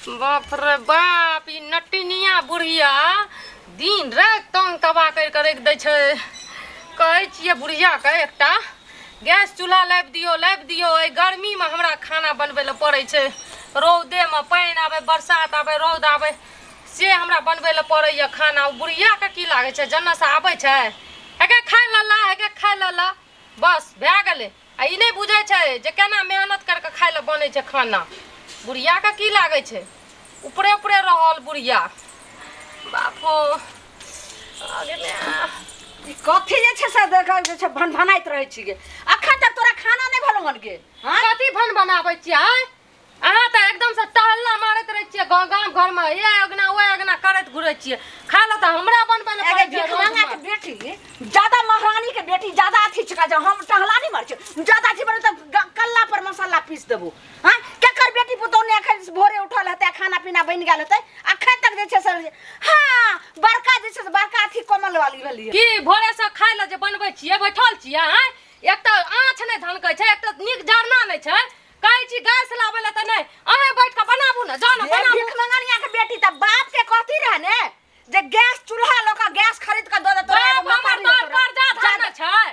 बाप रे बाप ई नटिनिया बुढ़िया दिन रात तंग तबाह कर रख दै छै। कहै छियै बुढ़िया के एकटा गैस चूल्हा लाबि दियो एहि गर्मी में हमरा खाना बनबै ले पड़ै छै। रौदे में पानि आवे बरसात आवे रौद आवे से हमरा बनबै ले पड़ैया खाना। बुढ़िया के की लागे छै जन्नत से आबै छै हेके खाइ लला बस भए गेलै। आ ई नहीं बुझै छै जे केना मेहनत करके खाइ ले बनै छै खाना। बुढ़िया के की लागे छै ऊपरे रहल बुढ़िया। बापो आगे में कथी जे छै से देख जे छै भनभनाइत रहै छी गे। अखन तक तोरा खाना नहीं भलौन गे। कथी भन बनाबै छियै अहाँ तऽ एकदम से टहल्ला मारैत रहै छियै गाँव घर में ये अगना वो अगना करैत घुरै छियै। खा लो तऽ हमरा बनबै ले पड़ै छै। भिखमंगा के बेटी ज्यादा महारानी के बेटी ज्यादा अथी छिका जे हम टहला नहीं मार छी ज्यादा अथी बने त कल्ला पर मसाला पीस देबो। हां केकर बेटी पुतौ ने अखन भोरे उठल हते खाना पीना बन गेल हते अखन तक जे छै से हां बड़का जे छै से बड़का अथी कमल वाली भेली की भोरे से खाइ ले जे बनबै छियै बैठल छियै। हां एक त आँछ नहीं धनकै छै एक त नीक जरना नहीं छै। कहै छी गैस लाबै ले त नहीं अहे बैठ के बनाबू ना जानो बनाबू। भिखमंगनिया के बेटी त बाप के कथी रहे ने जे गैस चूल्हा लोग गैस खरीद के द दे तोरा हमर तोर कर्जा धरने छै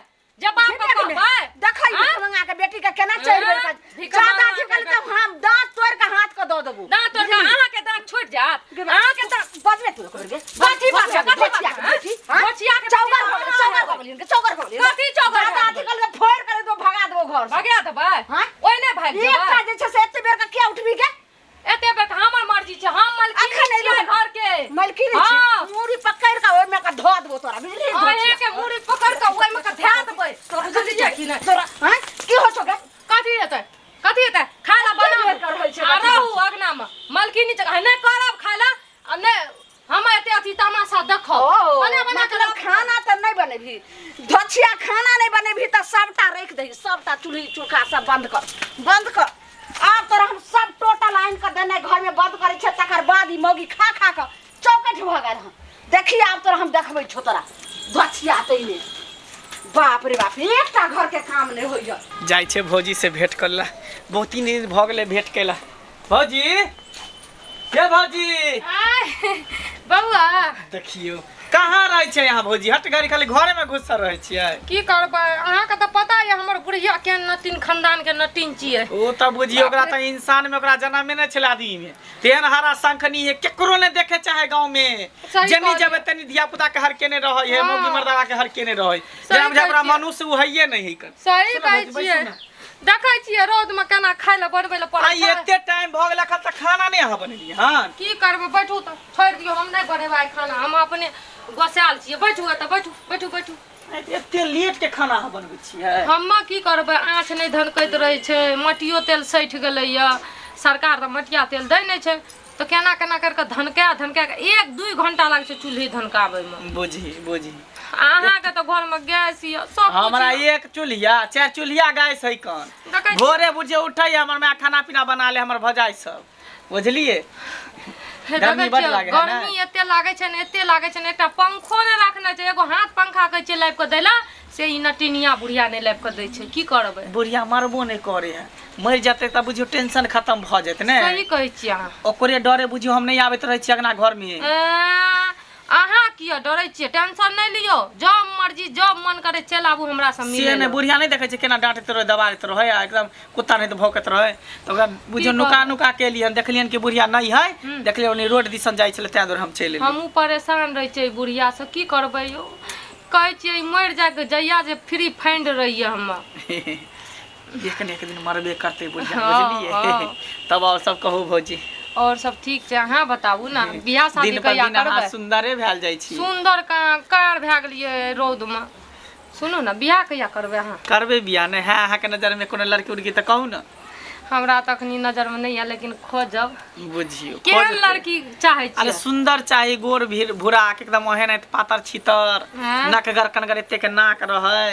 जे बाप के कहबै देखै भिखमंगा के बेटी के केना चढ़ बेर के ज्यादा अथी कल त हम दांत तोड़ के हाथ के द देबू। दांत तोड़ के अहाँ के दांत छूट जात अहाँ के दांत बजबे तू कर गे कथी बात है कथी बात है बेटी बचिया के चौगर बोलिन कथी चौगर ज्यादा अथी कल के फोड़ करे तो भगा देबो घर से भगा देबै हां ओइ ने भाग जेबै। एकटा जे छै से एते बेर के के उठबी के एते बेर हमर मर्जी छै हम मालकिन छियै घर के मालकिन छी मूड़ी पकड़ के ओइ में का धो देबो तोरा बुझली ओहे के मूड़ी पकड़ के ओइ में का धै देबै तोरा बुझलियै कि नहीं तोरा हां की हो छो गे कथी हेतै खाना बनाबू आ रहू अगना में मालकिनी जगह नहीं करब खाला आ नहीं हम एते अथी तमाशा देखो बना के खाना त नहीं बनेभी धछिया खाना नहीं बनेभी त सबटा रख दही सबटा चूल्ही चूल्हा सब बंद कर अब तोरा हम सब टोटल आइन के देने घर में बंद करे छै तकर बाद ई मौगी खा के चौकट भ गेल हम देखी अब तोरा हम देखबै छो तोरा धछिया तइने बाप रे बाप एकटा घर के काम नहीं होइया। जाय छै भौजी से भेंट करला बहुत ही दिन भ गेलै भेंट केला। भौजी के भौजी बउआ देखियो कहाँ रहे छै यहाँ भौजी हट गाड़ी खाली घरे में घुसल रहे छियै। की करबै अहाँ के त पता है हमर बुढ़िया के नटिन खानदान के नटिन छियै। ओ त बुझियो ओकरा त इंसान में ओकरा जन्म नहीं छले आदमी में तेन हरा शंखनी है केकरो ने देखे चाहे गांव में जनी जब तनी धिया पुता के हर केने रहै है मौगी मर्दावा के हर केने रहै जब ओकरा मनुष्य उ हइये नहीं है कर सही कहै छियै देखै छियै रौद में केना खाइ ले बनबै ले पड़ै छै। एते टाइम भ गेला त खाना नहीं ह बनेलिए हां की करबै बैठू त छोड़ दियो हम नहीं बनेबै खाना हम अपने गोसाल छियै बैठू बैठू एते लेट के खाना ह बनबै छियै। हम की करबै आँच नहीं धनकैत रहै छै मटियो तेल सैठ गेलैया सरकार त मटिया तेल दै नहीं छै तो केना करके धनका के 1-2 घंटा लाग छै चूल्ही धनकाबै में। बुझी अहाँ के तो घर में गैस या सब हमरा एक चूल्हिया 4 चूल्हिया गैस है कन भोरे बुझे उठै हमर माय खाना पीना बना ले हमर भजाई सब बुझलिए गर्मी बड लागे है ना गर्मी एते लागे छै ने एकटा पंखो ने रखना छै एगो हाथ पंखा कहै छै लाइब के दैला से ई नटिनिया बुढ़िया ने लाइब के दै छै की करबै। बुढ़िया मरबो नहीं करे है मर जाते त बुझियो टेंशन खत्म भ जेते ने सही कहै छी अहाँ ओकरे डरे बुझियो हम नहीं आबैत रहै छी अगना घर में। अहाँ किया डरै छियै टेंशन नहीं लियो जब मर्जी जब मन करे चल आबू हमरा से मिले। से ने बुढ़िया नहीं देखे छै केना डांटत रहे दबाइत रहे एकदम कुत्ता नहीं तो भौंकत रहे तो ओकरा बुझियो नुका के लिए देखलियन कि बुढ़िया नहीं है देखलियन ओनी रोड दिसन जाय छले तै दूर हम चलि एलियै। हमहू परेशान रह छै बुढ़िया से की करबै यो कहै छियै मर जाय के जइया जे फ्री फंड रहिए हम एक दिन मरबे करते बुढ़िया बुझलिए तब और सब कहू भौजी और सब ठीक छै अहाँ बताबू ना बियाह शादी कहिया करबै। सुंदरे भेल जाय छी सुंदर कार भए गेलिए रौद में सुनू ना बियाह कहिया करबै अहाँ करबे बियाह ने है अहाँ के नजर में कोनो लड़की उड़की त कहू ना हमरा तखनी नजर में नहीं है लेकिन खोजब बुझियो केहन लड़की चाहे छी। अरे सुंदर चाही गोर भूरा के एकदम ओहन पातर छितर नाक गरकन एते के नाक रहे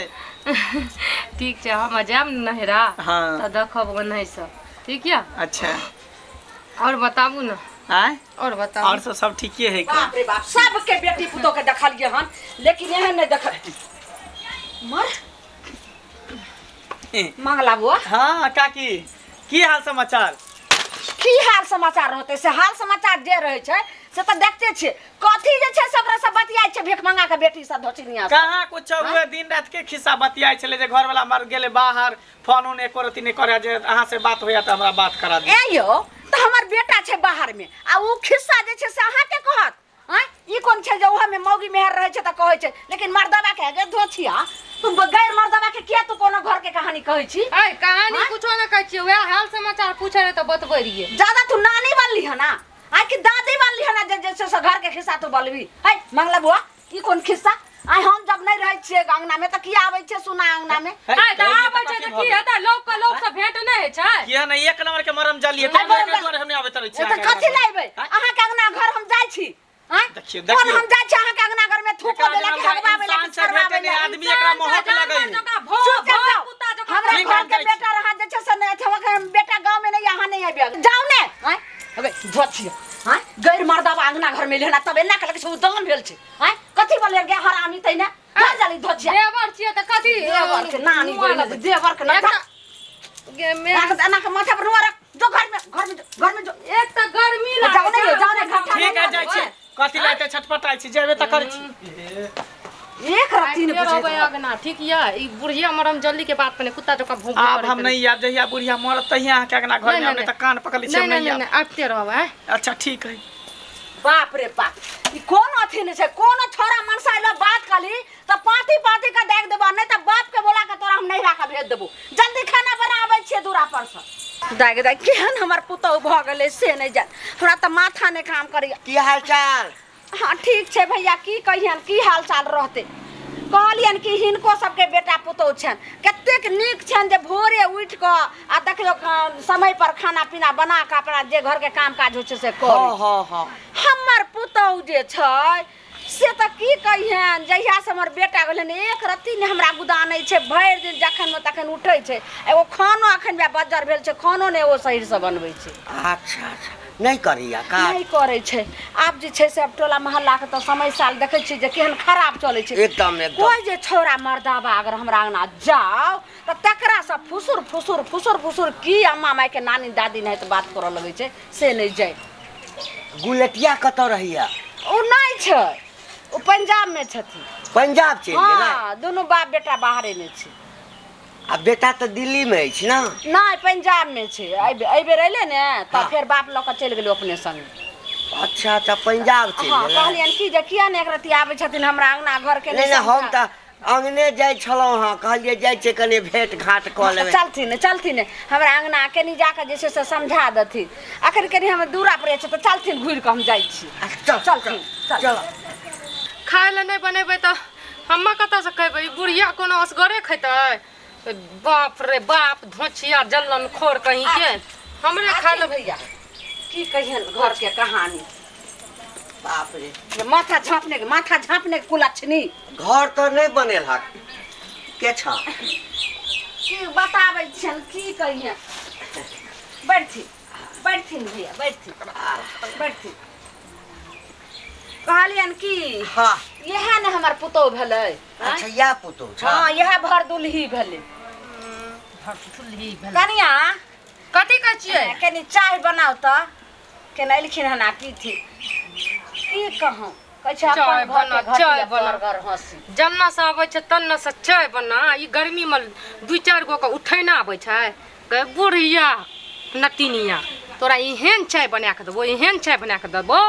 ठीक छै हम जाब नहरा हां त देखब ओनहि सब ठीक या। अच्छा और बताबू ना आय और बताबू और सब ठीके है बाप रे बाप सबके बेटी पुतो के देखलिए हन लेकिन एहन नहीं देख मर मंगला बुआ। हां काकी की हाल समाचार की हाल समाचार रहते से हाल समाचार जे रहे छे से तो देखते छे कथी जे छे से ओकरा से बतियाई छे भेख मंगा के बेटी सा धोचिनिया कहाँ कुछ हुए दिन रात के खिस्सा बतियाई छले जे घर वाला मर गेले बाहर फोन उन एको रति नहीं करे जे अहाँ से बात होया त हमरा बात करा दी ए यो तो हमर बेटा छे बाहर में आ उ खिस्सा जे छे से अहाँ के कहत हैं ई कोन छे जे ओहा में मौगी मेहर रहे छे त कहै छे लेकिन मर्दवा के गे धोछिया तुम गैर मर्दवा के किया तू कोनो घर के कहानी कहै छी ए कहानी कुछो ना कहै छी वह हाल समाचार पूछे रे त बतबै रिए ज्यादा तू नानी बनली है ना आई कि दादी बनली है ना जैसे से घर के खिस्सा तू बोलबी है मंगला बुआ ई कोन खिस्सा आई हम जब नहीं रहै छिए अंगना में त की आबै छे सुना अंगना में आई त आबै छे त की हेता लोग से भेंट नहीं है छै किया ना एक नंबर के मरम जालिए तो घर हम आबे तरै छी त कथि लाइबै अहाँ के अंगना घर हम जाय छी हैं देखियो कोन हम जाय छी अहाँ के अंगना घर में थूको देला के हगबावे ला के करवावे ला आदमी एकरा मोहक लगै हमरा घर के बेटा रहा जे छे से नहीं थवा बेटा गांव में नहीं यहाँ नहीं आबे जाओ ने हैं अबे धोछिया हैं गैर मर्दवा अंगना घर में लेना तब एना के लगे उदन भेल छे हैं कथि बोले गे हरामी तै ना घर जाली धोछिया देवर छिए त कथि देवर के नानी बहिन देवर के ना गे मे एना के माथा पर नुआ रख जो घर में जो एक त गर्मी लागे जाओ ने घाटा ठीक है जाय छी कथि लाते छटपटाई छी जेबे त कर छी एक राती ने बुझे अगना ठीक या ई बुढ़िया मरम जल्दी के बात पने कुत्ता जका भूख अब हम नहीं याद जहिया बुढ़िया मरत तहिया अहाँ के अगना घर में हमने त कान पकड़ ली छी नहीं नहीं नहीं आते रहब है अच्छा ठीक है बाप रे बाप ई कोन अथी ने छै कोन छोरा मनसा लो बात कली त पाती का देख देबा नहीं त बाप के बोला के तोरा हम नहीं राखा भेज देबो जल्दी खाना बनाबै छिए दूरा पर से दागे दागे केहन हमर पुतौ भ गेलै से नहीं जान हमरा त माथा ने काम करी की हाल चाल हाँ ठीक छे भैया की कहियन की हाल चाल रहते कहलियन कि हिनको सबके बेटा पुतौ छन कतेक नीक छन जे भोरे उठ क आ देखियो समय पर खाना पीना बना के अपना जे घर के काम काज हो छे से कर हाँ हमर पुतौ जे छै से त की कहियन जहिया से हमर बेटा गेलन एक रत्ती ने हमरा गुदानै छै भरि दिन जखन में तखन उठै छै एगो खानो अखन बे बज्जर भेल छै खानो ने ओ सही से बनबै छै अच्छा नहीं करिया का नहीं करे छै आब जे छै से अब टोला मोहल्ला के तो समय साल देखै छी जे केहन खराब चलै छै एकदम कोई जे छौरा मर्दावा अगर हमरा अंगना जाओ त तकरा से फुसुर की अम्मा माई के नानी दादी नहीं त बात करऽ लगै छै से नहीं जाय गुलटिया कत रहिया ओ नहीं छै ओ पंजाब में छथि पंजाब चल गेला हां दोनों बाप बेटा बाहरे में छै आ बेटा तो दिल्ली में अछि ना नहीं पंजाब में छै आई बेर अइले ने त फिर बाप ल के चल गेलै अपने संग अच्छा पंजाब चल हां गेला कहलियन की जे किया ने एक रति आबै छथिन हमरा अंगना घर के नहीं हम त अंगने जाय छलौ हां कहलिए जाय छै कने भेंट घाट क लेबे चलथिन हमरा अंगना कनी जाके जे छै से समझा देथिन अखन कनी हम दूरा पर छै त चलथिन घुर के हम जाय छी चलथिन चल खाय ले नहीं बनेबै त हम्मा कतऽ से खेबै ई बुढ़िया कोनो असगरे खेतै बाप रे बाप धोछिया जल्लन खोर कहीं के हमरे खा ले भैया की कहियन घर के कहानी बाप रे ये माथा झाँपने के कुलछनी घर तो नहीं बनेल हक के छ की बताबै छन की कहियन बैठथिन भैया बैठथिन कहलियन की हां यह ने हमर पुतौ भेलै अच्छा या पुतो छ हां यह भर दुल्ही भेलै कनिया कथी कहै छियै कनी चाय बनाओ त केना एलखिन हना पीथी की कहूं कछा चाय बना चाय बना घर हंसी जन्ना से आबै छै तन्ना से चाय बना ई गर्मी में 2-4 गो के उठै ना आबै छै गे बुढ़िया नटिनिया तोरा एहन चाय बना के देबो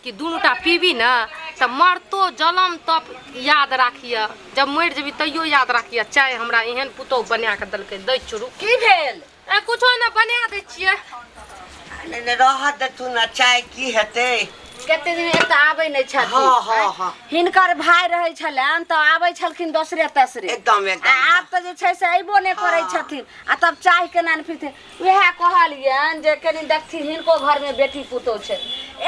कि दुनूटा पीबी ना त मरतो जलम तब याद राखिया जब मर जेबी तैयो याद राखिया चाय हमरा एहन पुतौ बना के दलकै दै चुरू की भेल ए कुछो ना बना दै छियै नहीं रह दे तू ना चाय की हेते कते दिन एत आबै नै छथि हां हिनकर भाई रहै छलन त आबै छलखिन दोसरे तेसरे एकदम आब त जे छै से अइबो नै करै छथिन आ तब चाय केना न पीते वएह कहलियन जे कनी देखथिन हिनको घर में बेटी पुतौ छै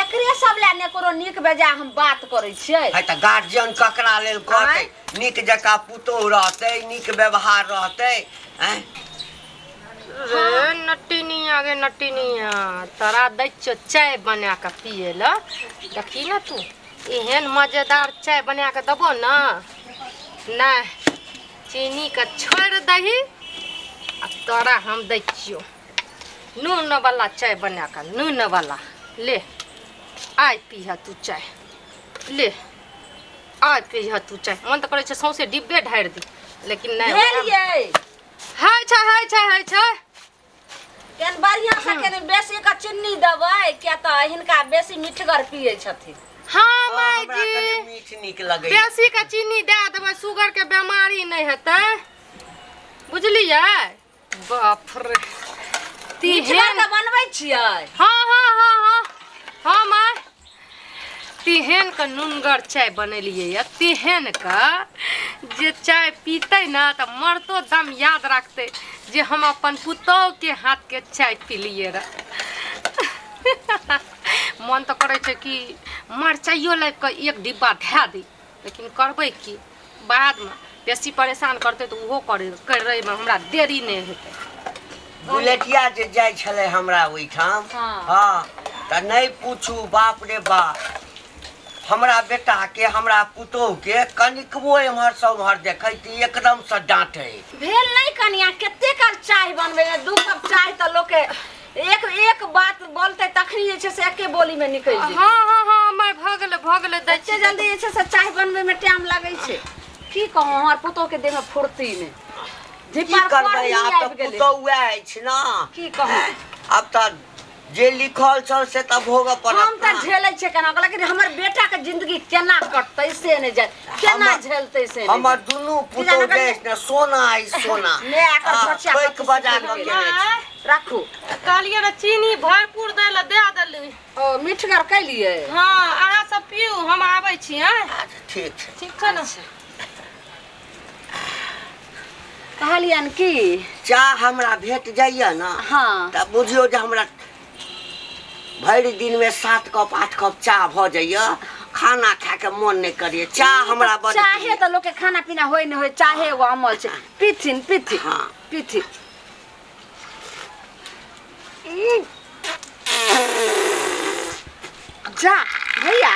एकरे सब ले ने कोनो नीक बेजा हम बात करै छियै है त गार्जियन ककरा लेल कहतै नीक जका पुतो रहतै नीक व्यवहार रहतै हैं रे नटिनिया तोरा दै छियो चाय बना के पिए ल देखी ना तू एहन मजेदार चाय बना के देबो ना नहीं चीनी के छोड़ दही आ तोरा हम दै छियो नून वाला चाय बना कर, नून वाला ले आय पीहा तू चाय, ले आय पीहा तू चाय। मन तो करे छे सौंसे डिब्बे ढार दी, लेकिन नहीं भेलिए हाय छै केन बढ़िया से केन बेसी का चीनी देबै क्या त हिनका बेसी मीठगर पिए छथिन। हाँ माय हमरा कने जी मीठ निक लगे बेसी का चीनी दे देबै, शुगर के बीमारी नहीं हेतै, बुझलियै? बाप रे मीठगर के बनबै छियै। हाँ माय तिहेन का नुनगर चाय बनेलिए या तिहेन का जे चाय पीते ना तो मरतो दम याद रखते जे हम अपन पुतौह के हाथ के चाय पीलिए रह। मन तो करे छे कि मरचाइयो लाइक के एक डिब्बा धै दी, लेकिन करबै की बाद में बेसी परेशान करते तो उहो करे में हमरा देरी नहीं हेतै। बुलेटिया जे जाय छले हमरा ओइठाम हाँ त नहीं पूछू बाप रे बाप, हमरा बेटा के हमरा पुतोह के कनिकबो एम्हर से उम्हर देखै त एकदम से डांटे। भेल नहीं कनिया केते काल चाय बनबे में 2 कप चाय त लोग के एक बात बोलते तखनी जे छे से एके बोली में निकल जे। हाँ मैं भगले एते जल्दी जे छे से चाय बनबे में टाइम लागै छे। की कहूं हमर पुतोह के देह में फुर्ती ने की करबै आप त पुतोह अछि ना, की कहूं अब त जे लिखल छल से त भोग पड़त। हम त झेलै छे केना, लेकिन हमर बेटा के जिंदगी केना कटतै से ने जाय, केना झेलतै से हमर दुनू पुतोह देश ने सोना आई सोना ने आकर धोचिया पैक बजा के केने छै। राखू कहलिए रे चीनी भरपूर दै ल दे देली। ओ मीठगर कैलिए। हाँ अहाँ सब पियो, हम आबै छी। ठीक छै ठीक छै ना? कहलियन की चाह हमरा भेट जाइए ना हाँ त बुझियो जे हमरा भरि दिन में 7 कप 8 कप चाह भ जाइए, खाना खा के मन नहीं करिए। चाह हमरा बड़ चाहे तो लोग के खाना पीना होय न होय, चाहे एगो अमल छे। पीथिन हाँ पीथिन। जा भैया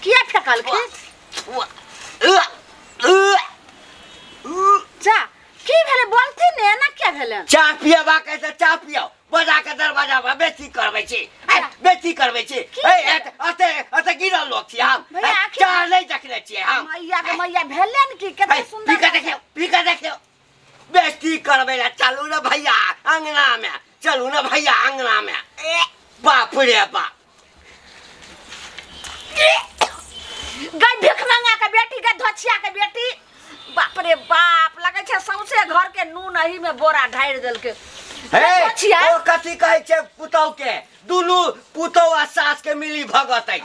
किया फेकल के जा की भेले बोलती ने ना क्या भेले? चाह पियबा के त चाह पियो, बजा के दरवाजा पर बेसी करबै छी, बेसी करबै छी। अते गिरल लोग छी हम, चाह नहीं देखले छी हम। मैया के मैया भेले न की केते सुंदर पी के देखियो बेसी करबै ला। चलू ना भैया अंगना में, चलू ना भैया अंगना में। बाप रे बाप गई भिख मंगा के बेटी के धोचिया के बेटी, बाप रे बाप लगे छे सौसे घर के नून अही में बोरा ढार देल के। धोचिया ओ कथी कहै छे पुतौह के, दुनू पुतौह आ सास के मिली भगत है।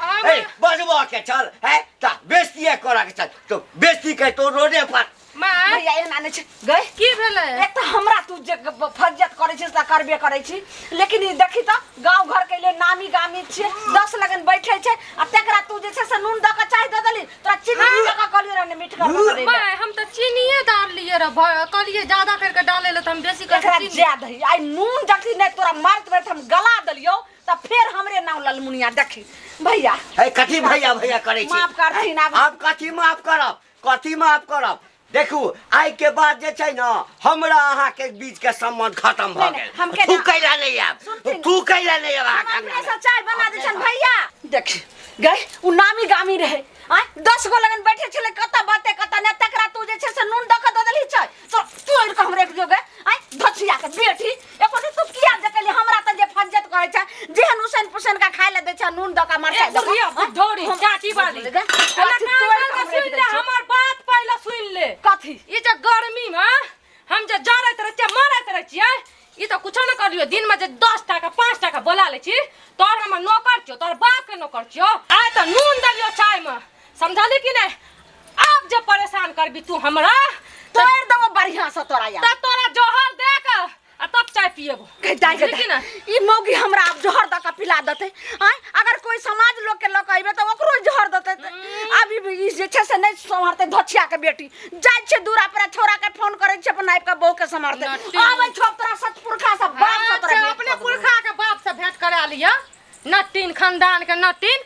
बजबो के चल है त बेस्तिए करा के चल, तो बेस्ती के तो रोडे पर भैया एना ने छे। गई की भेले? एक तो हमरा तू जे फज्जत करे छी त करबे करे छी, लेकिन ई देखी त गांव घर के लिए नामी गामी छे, 10 लगन बैठे छे आ तेकरा तू जे छे से नून द के चाय द देली, तोरा चीनी द के कहलियो रे मीठ कर दे। मैं हम तो चीनीए डाल लिए रे, कहलिए ज्यादा करके डाले ले त हम बेसी एकरा करके चीनी। ज्यादा ही आई नून जखी ने तोरा मारत बैठ हम गला दलियो त फिर हमरे नाम ललमुनिया देखी। भैया है कथी भैया भैया करे छी? माफ करथिन अब कथी माफ करब, कथी माफ करब? देखू आई के बाद जे छै ना हमरा अहाँ के बीच के संबंध खत्म भ गेल। तू कैला नहीं आब, तू कैला नहीं आब अहाँ अपने से चाय बना दे छन भैया। देख गई उ नामी गामी रहे, आय 10 गो लगन बैठे छले, कता बाते कता ने तकरा तू जे छे से नून द के द देली चाय। तो तू इर के हमरे जो गए आय धोचिया के बेटी एको तू किया देखली हमरा त जे फज्जत करे छे, जेहन हुसैन पुसैन का खाय ले दे छे नून द का मरचा द के दौड़ी चाची वाली हमर बात पहले सुन ले। कथी ई जे गर्मी में हम जे जरत रह छियै मरत रह छियै, ई तो कुछ न करियो। दिन में जे 10 टका 5 टका बोला ले छी, तोर हमर नौकर छियो, तोर बाप के नौकर छियो। आय त नून दलियो चाय में, समझली कि नहीं? अब जे परेशान करबी तू हमरा तोर दो बढ़िया से तोरा यार त तोरा जोहर दे के आ तब चाय पिएबो। कि ना ई मौगी हमरा अब जहर द के पिला देते। आय अगर कोई समाज लोग के लोग आइबे त ओकरो जहर देते। अभी भी ई जे छे से नहीं संभारते धोचिया के बेटी, जाय छे दूरा पर छोरा के फोन करे छे अपन नाइप के बहू के संभारते। आबै छोप तोरा सच पुरखा सब बाप से तोरा अपने पुरखा के बाप से भेंट करा लिया, नटीन खानदान के नटीन।